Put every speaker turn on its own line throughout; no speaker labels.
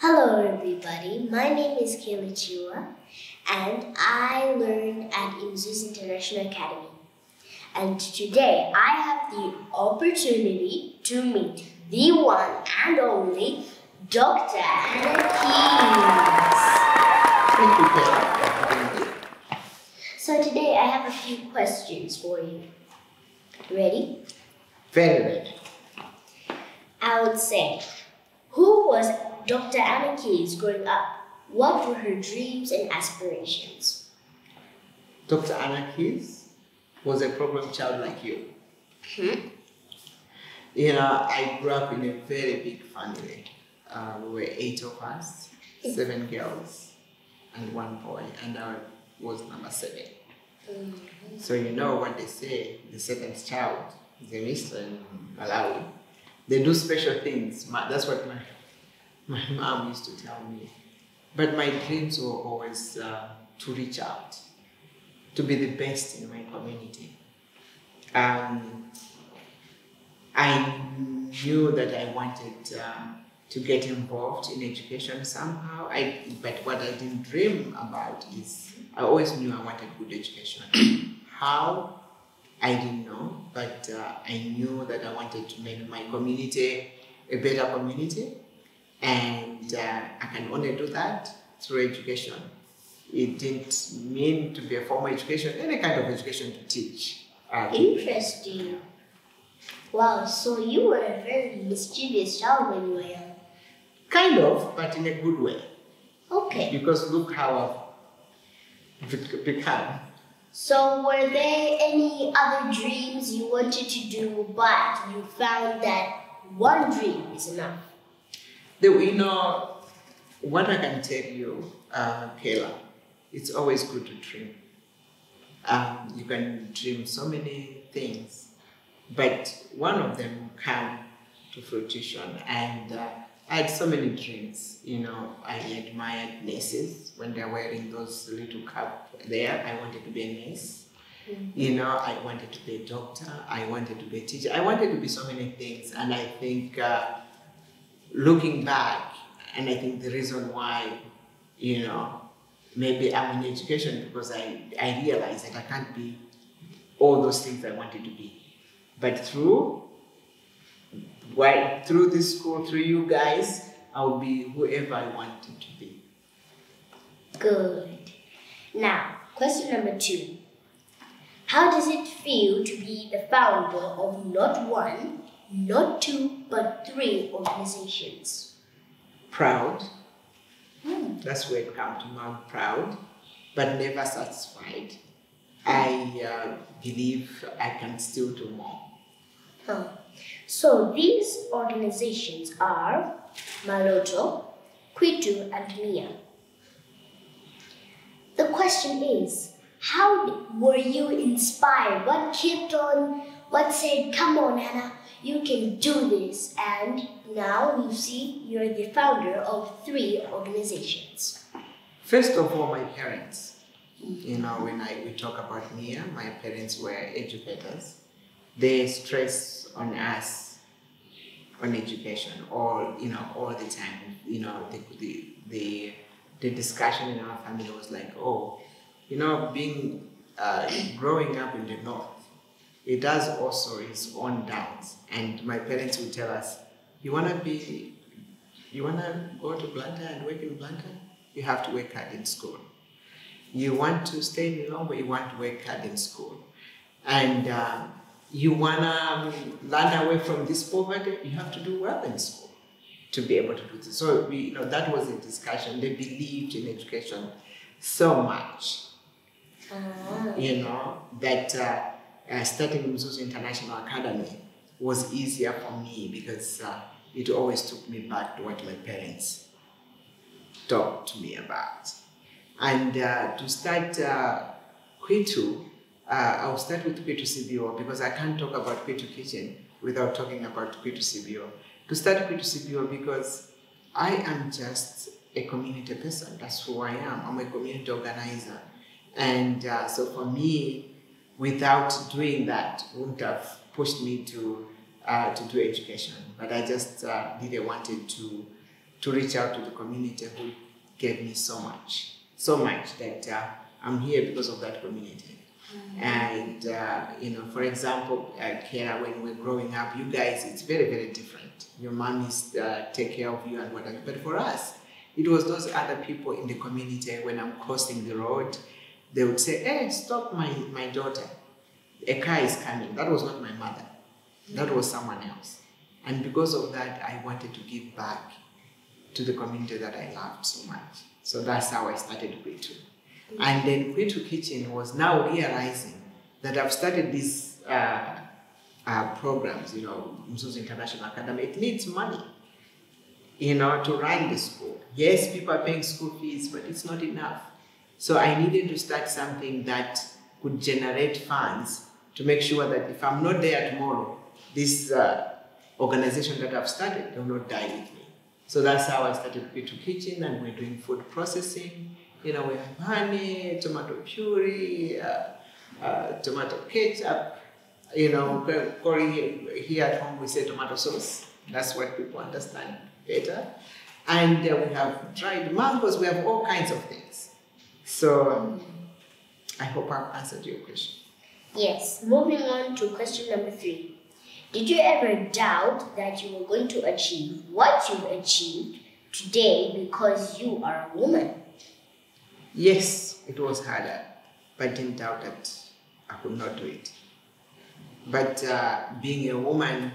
Hello everybody, my name is Kayla Chirwa and I learn at IMZU's International Academy. And today I have the opportunity to meet the one and only Dr. Anna Keys.
Thank you, Kayla.
So today I have a few questions for you. Ready?
Very ready.
I would say, who was Dr. Anna Keys growing up? What were her dreams and aspirations?
Dr. Anna Keys was a problem child like you. You know, I grew up in a very big family. We were 8 of us, 7 girls and 1 boy, and I was number 7. So you know what they say, the 7th child is a mystery in Malawi. They do special things. That's what my mom used to tell me. But my dreams were always to reach out, to be the best in my community. I knew that I wanted to get involved in education somehow. But what I didn't dream about is, I always knew I wanted good education. How? I didn't know, but I knew that I wanted to make my community a better community. And I can only do that through education. It didn't mean to be a formal education, any kind of education to teach.
Interesting. Wow, so you were a very mischievous child when you were young.
Kind of, but in a good way.
Okay.
Because look how I've become.
So were there any other dreams you wanted to do, but you found that one dream is enough?
You know, what I can tell you, Kayla, it's always good to dream. You can dream so many things, but one of them will come to fruition. And I had so many dreams. You know, I admired nurses when they're wearing those little cap there. I wanted to be a nurse. You know, I wanted to be a doctor. I wanted to be a teacher. I wanted to be so many things. And I think looking back, and I think the reason why, you know, maybe I'm in education because I realized that I can't be all those things I wanted to be. But through this school, through you guys, I'll be whoever I wanted to be.
Good. Now, question number 2. How does it feel to be the founder of not 1, not 2, but 3 organizations?
Proud. That's where it comes to me. I'm proud, but never satisfied. I believe I can still do more.
So these organizations are Maloto, Kwitu, and Mia. The question is, how were you inspired? What said, come on, Anna, you can do this? And now you see you're the founder of 3 organizations.
First of all, my parents. You know, when we talk about Mia, my parents were educators. They stress on us on education all the time. You know, the discussion in our family was like, oh, you know, growing up in the north, it does also its own downs. And my parents would tell us, you wanna go to Blantyre and work in Blantyre? You have to work hard in school. You want to stay in Lombo, you want to work hard in school. And you wanna learn away from this poverty, you have to do well in school to be able to do this. So that was a discussion. They believed in education so much. You know, that starting IMZU's International Academy was easier for me because it always took me back to what my parents talked to me about. And to start Kwitu, I'll start with Kwitu CBO because I can't talk about Kwitu Kitchen without talking about Kwitu CBO. To start Kwitu CBO because I am just a community person. That's who I am. I'm a community organizer. And so for me, without doing that, wouldn't have pushed me to do education. But I just really wanted to to reach out to the community who gave me so much that I'm here because of that community. And, for example, Kayla, when we're growing up, you guys, it's very, very different. Your mommies take care of you and whatever. But for us, it was those other people in the community. When I'm crossing the road, they would say, hey, stop my daughter. A car is coming. That was not my mother. That was someone else. And because of that, I wanted to give back to the community that I loved so much. So that's how I started Kwitu. And then Kwitu Kitchen was now realizing that I've started these programs, Mzuzu International Academy. It needs money, to run the school. Yes, people are paying school fees, but it's not enough. So I needed to start something that could generate funds to make sure that if I'm not there tomorrow, this organization that I've started will not die with me. So that's how I started Kwitu Kitchen, and we're doing food processing. We have honey, tomato puree, tomato ketchup. Here at home we say tomato sauce. That's what people understand better. And we have dried mangoes. We have all kinds of things. So I hope I've answered your question.
Yes. Moving on to question number 3. Did you ever doubt that you were going to achieve what you've achieved today because you are a woman?
Yes, it was harder, but I didn't doubt that I could not do it. But being a woman,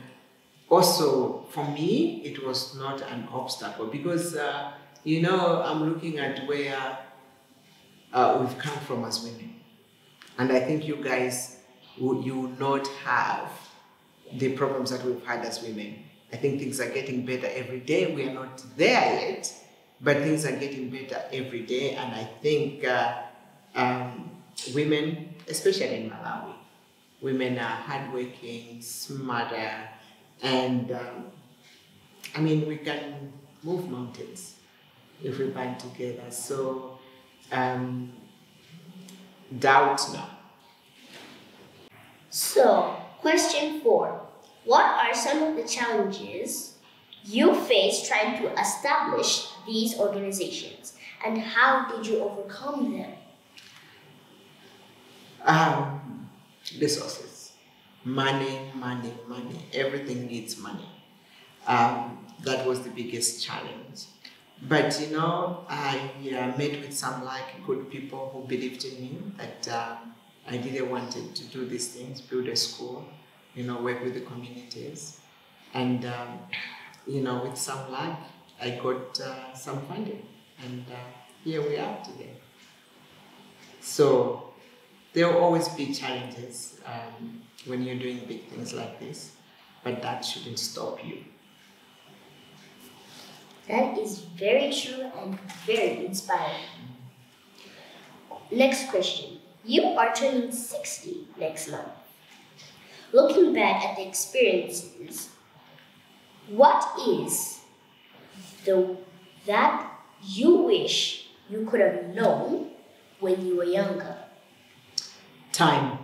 also for me, it was not an obstacle because, I'm looking at where we've come from as women. And I think you guys, you will not have the problems that we've had as women. I think things are getting better every day. We are not there yet, but things are getting better every day. And I think women, especially in Malawi, women are hardworking, smarter, and we can move mountains if we band together. So, doubt, no.
So, question 4. What are some of the challenges you faced trying to establish these organizations, and how did you overcome them?
Resources. Money. Everything needs money. That was the biggest challenge. But, I met with some good people who believed in me that I really wanted to do these things, build a school, work with the communities. And, with some luck, I got some funding. And here we are today. So there will always be challenges when you're doing big things like this, but that shouldn't stop you.
That is very true and very inspiring. Next question. You are turning 60 next month. Looking back at the experiences, what is that you wish you could have known when you were younger?
Time.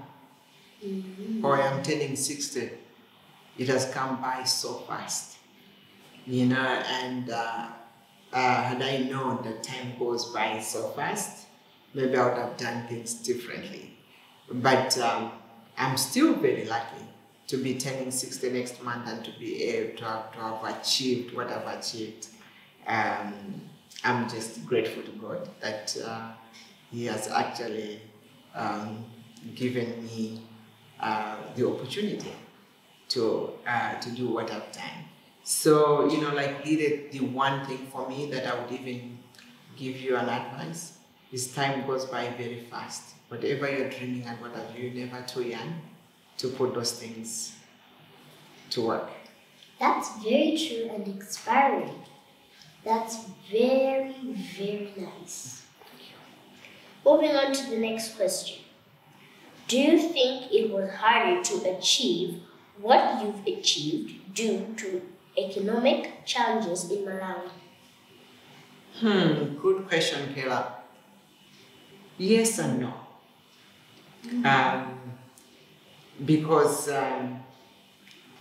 Or I'm turning 60. It has come by so fast. And had I known that time goes by so fast, maybe I would have done things differently. But I'm still very lucky to be turning 60 next month and to be able to have achieved what I've achieved. I'm just grateful to God that He has actually given me the opportunity to do what I've done. So, the one thing for me that I would even give you an advice is time goes by very fast. Whatever you're dreaming and what have you, you're never too young to put those things to work.
That's very true and inspiring. That's very, very nice. Moving on to the next question. Do you think it was harder to achieve what you've achieved due to economic challenges in Malawi?
Good question, Kayla. Yes and no. Because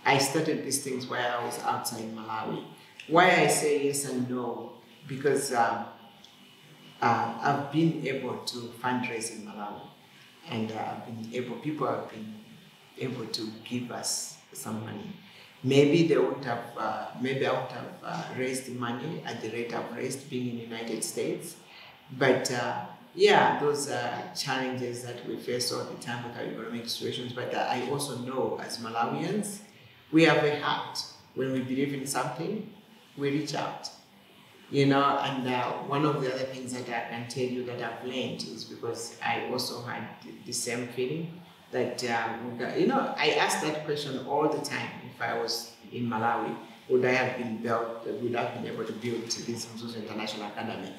I started these things while I was outside Malawi. Why I say yes and no, because I've been able to fundraise in Malawi, and people have been able to give us some money. Maybe they would have, maybe I would have raised money at the rate I've raised being in the United States. But yeah, those are challenges that we face all the time with our economic situations. But I also know as Malawians, we have a heart. When we believe in something, we reach out. You know, and one of the other things that I can tell you that I've learned is because I also had the same feeling that, you know, I ask that question all the time. If I was in Malawi, would I have been able to build this Mzuzu International Academy?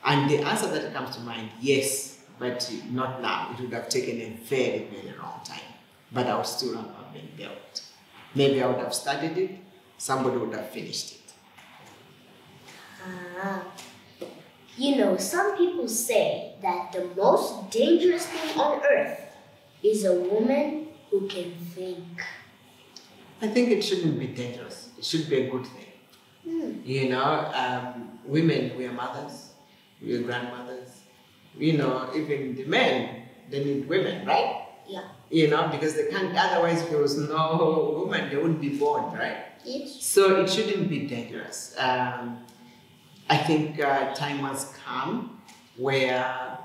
And the answer that comes to mind, yes, but not now. It would have taken a very, very long time. But I would still have been built. Maybe I would have started it, somebody would have finished it.
You know, some people say that the most dangerous thing on earth is a woman who can think.
I think it shouldn't be dangerous. It should be a good thing. You know, women, we are mothers, we are grandmothers. You know, even the men, they need women, right?
Yeah.
You know, because they can't, otherwise if there was no woman, they wouldn't be born, right?
Yes.
So it shouldn't be dangerous. I think time has come where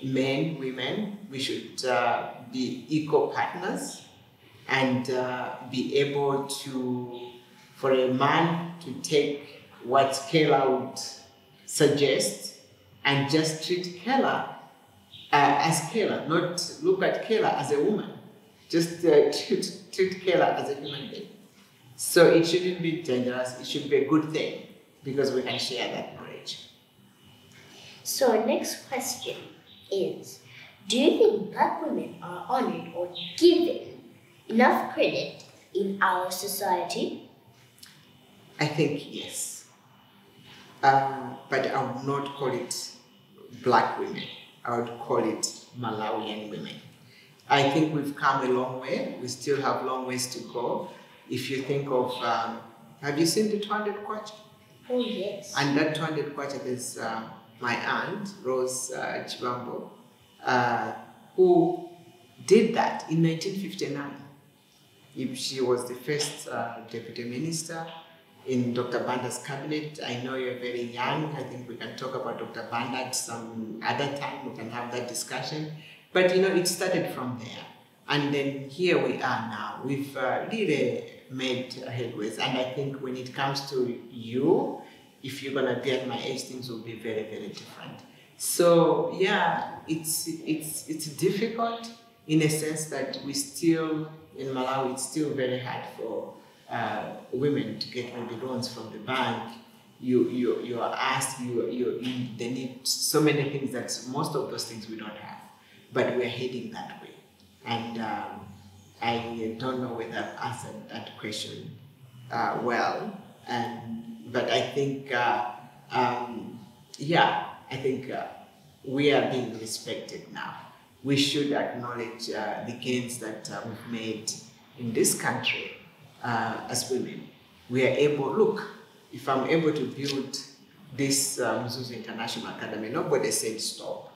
men, women, we should be equal partners and be able to, for a man to take what Kayla would suggest and just treat Kayla as Kayla, not look at Kayla as a woman. Just treat Kayla as a human being. So it shouldn't be dangerous, it should be a good thing because we can share that knowledge.
So our next question is, do you think Black women are honored or given enough credit in our society?
I think yes. But I would not call it Black women. I would call it Malawian women. I think we've come a long way. We still have long ways to go. If you think of, have you seen the 200 kwacha?
Oh, yes.
And that 200 kwacha, there's my aunt, Rose Chibambo, who did that in 1959. She was the first deputy minister in Dr. Banda's cabinet. I know you're very young. I think we can talk about Dr. Banda at some other time. We can have that discussion. But you know, it started from there. And then here we are now. We've really made headways. And I think when it comes to you, if you're gonna be at my age, things will be very, very different. So yeah, it's difficult in a sense that we still, in Malawi, it's still very hard for women to get maybe loans from the bank. You are asked, they need so many things that most of those things we don't have, but we're heading that way. And I don't know whether I've answered that question well, but I think, yeah, I think we are being respected now. We should acknowledge the gains that we've made in this country as women. We are able, look, if I'm able to build this Mzuzu International Academy, nobody said stop.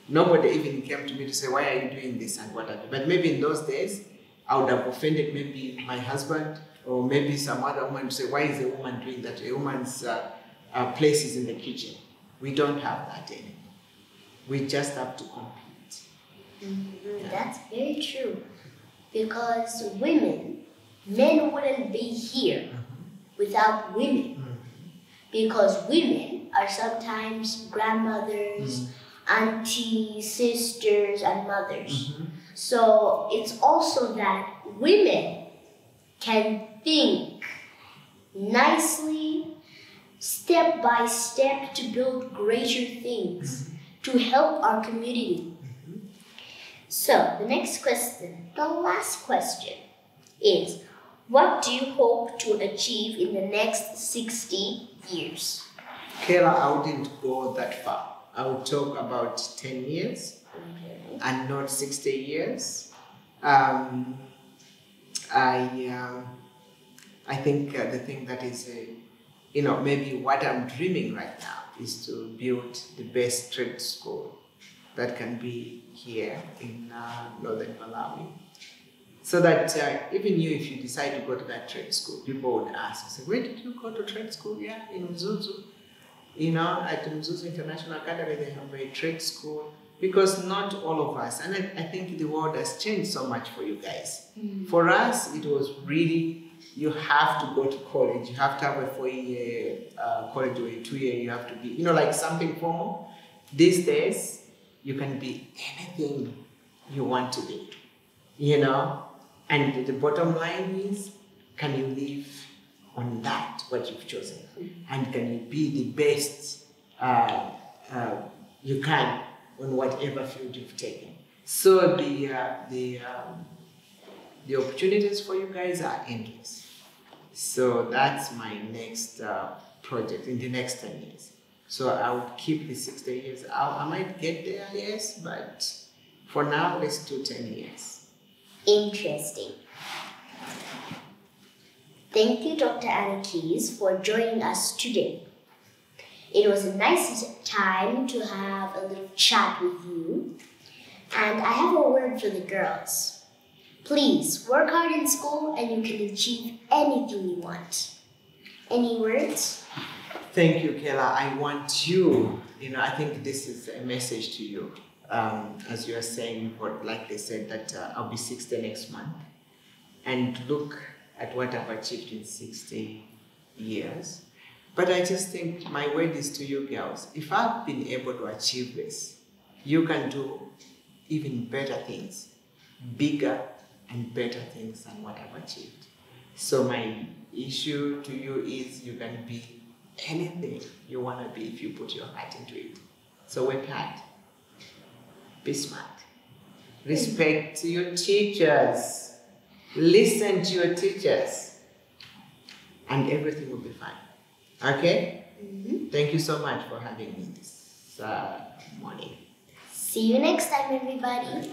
Nobody even came to me to say, why are you doing this and what have you. But maybe in those days, I would have offended maybe my husband or maybe some other woman to say, why is a woman doing that? A woman's place is in the kitchen. We don't have that anymore. We just have to compete.
Yeah. That's very true. Because men wouldn't be here without women. Because women are sometimes grandmothers, aunties, sisters, and mothers. So it's also that women can think nicely, step by step, to build greater things, to help our community. So the next question, the last question, is what do you hope to achieve in the next 60 years?
Kayla, I wouldn't go that far. I would talk about 10 years and not 60 years. I think the thing that is maybe what I'm dreaming right now is to build the best trade school that can be here in northern Malawi. So that even you, if you decide to go to that trade school, people would ask, say, where did you go to trade school? Yeah, in Mzuzu. At Mzuzu International Academy, they have a trade school. Because not all of us, and I think the world has changed so much for you guys. For us, it was really, you have to go to college. You have to have a 4-year college or a 2-year. You have to be, like something formal. These days, you can be anything you want to be, And the bottom line is, can you live on that, what you've chosen? And can you be the best you can on whatever field you've taken? So the opportunities for you guys are endless. So that's my next project in the next 10 years. So I would keep the 60 years. I might get there, yes, but for now, let's do 10 years.
Interesting. Thank you, Dr. Anakis, for joining us today. It was a nice time to have a little chat with you. And I have a word for the girls. Please, work hard in school and you can achieve anything you want. Any words?
Thank you, Kayla. I want you, I think this is a message to you. As you are saying, like they said, that I'll be 60 next month. And look at what I've achieved in 60 years. But I just think my word is to you girls. If I've been able to achieve this, you can do even better things, bigger and better things than what I've achieved. So my issue to you is you can be anything you want to be if you put your heart into it. So work hard. Be smart. Respect your teachers. Listen to your teachers. And everything will be fine. Okay? Thank you so much for having me this morning.
See you next time, everybody.